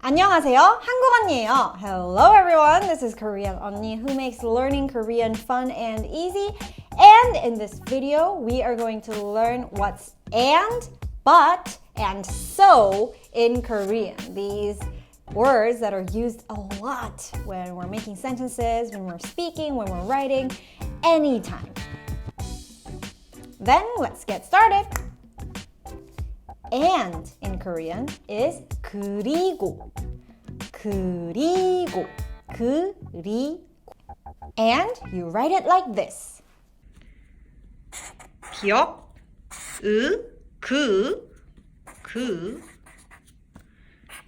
안녕하세요. 한국 언니예요. Hello everyone. This is Korean 언니 who makes learning Korean fun and easy. And in this video, we are going to learn what's and, but, and so in Korean. These words that are used a lot when we're making sentences, when we're speaking, when we're writing, anytime. Then let's get started. And in Korean is 그리고, 그리고, 그리고. And you write it like this. 기역,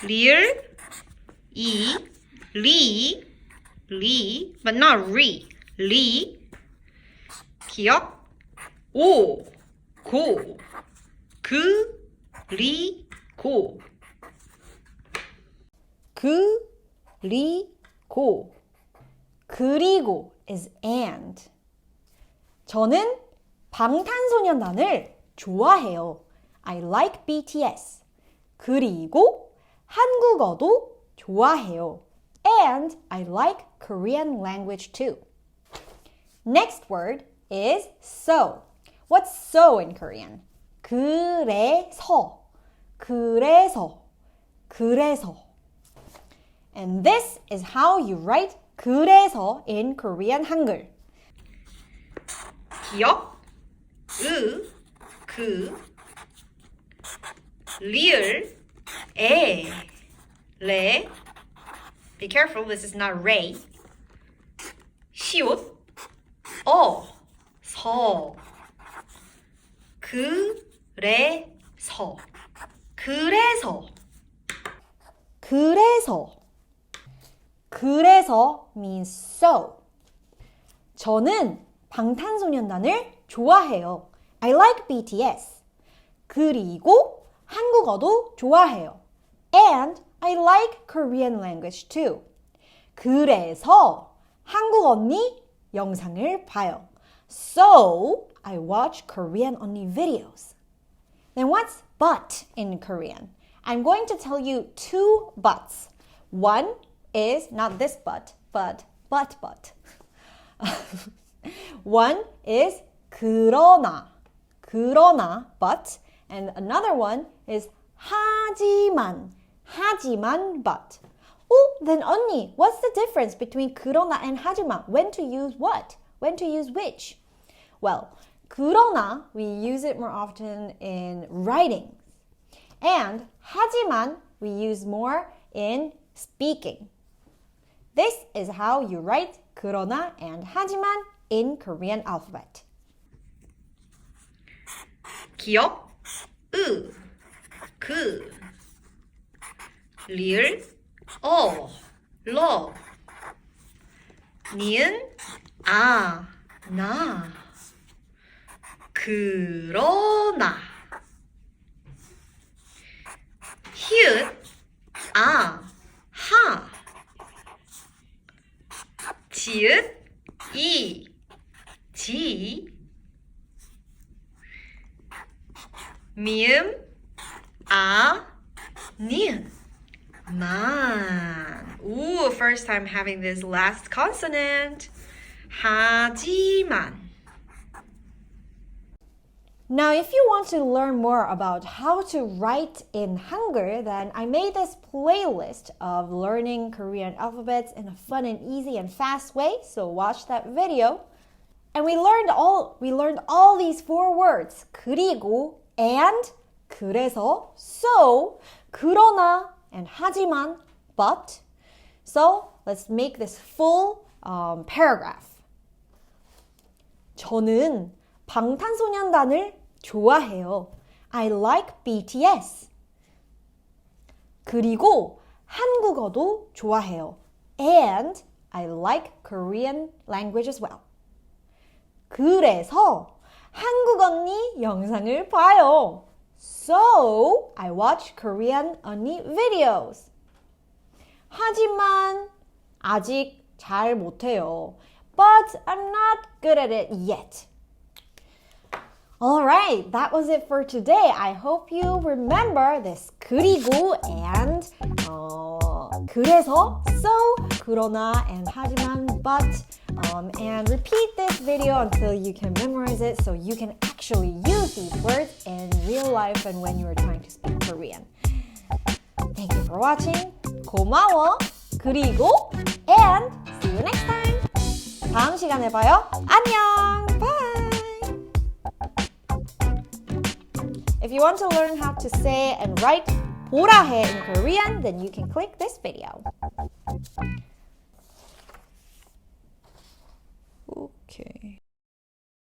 리을, 리, but not 리, 기역, 고, 그리고. 그리고. 그리고 is and. 저는 방탄소년단을 좋아해요. I like BTS. 그리고 한국어도 좋아해요. And I like Korean language too. Next word is so. What's so in Korean? 그래서. And this is how you write 그래서 in Korean 한글. 기역, 리을, 레. Be careful, this is not ray. 시옷, 서. 그래서 means so. 저는 방탄소년단을 좋아해요. I like BTS. 그리고 한국어도 좋아해요. And I like Korean language too. 그래서 한국 언니 영상을 봐요. So I watch Korean 언니 videos. Then what's but in Korean? I'm going to tell you two buts. One is not this but. One is 그러나, but. And another one is 하지만 but. Oh, then 언니, what's the difference between 그러나 and 하지만? When to use what? When to use which? Well, 그러나, we use it more often in writing. And 하지만, we use more in speaking. This is how you write 그러나 and 하지만 in Korean alphabet. 기역, 리을, 러. 니은, 나. 그러나. 히읗, 하. 지읒, 지. 미음, 니은, 만. Ooh, first time having this last consonant. 하지만. Now, if you want to learn more about how to write in Hangul, then I made this playlist of learning Korean alphabets in a fun and easy and fast way, so watch that video. And we learned all these four words. 그리고, and, 그래서, so, 그러나, and 하지만, but. So, let's make this full paragraph. 저는 방탄소년단을 좋아해요. I like BTS. 그리고 한국어도 좋아해요. And I like Korean language as well. 그래서 한국 언니 영상을 봐요. So I watch Korean 언니 videos. 하지만 아직 잘 못해요. But I'm not good at it yet. Alright, that was it for today. I hope you remember this 그리고 and 그래서, so, 그러나, and 하지만, but, and repeat this video until you can memorize it so you can actually use these words in real life and when you are trying to speak Korean. Thank you for watching. 고마워. 그리고, and see you next time. 다음 시간에 봐요. 안녕. Bye. If you want to learn how to say and write 보라 해 in Korean, then you can click this video. Okay.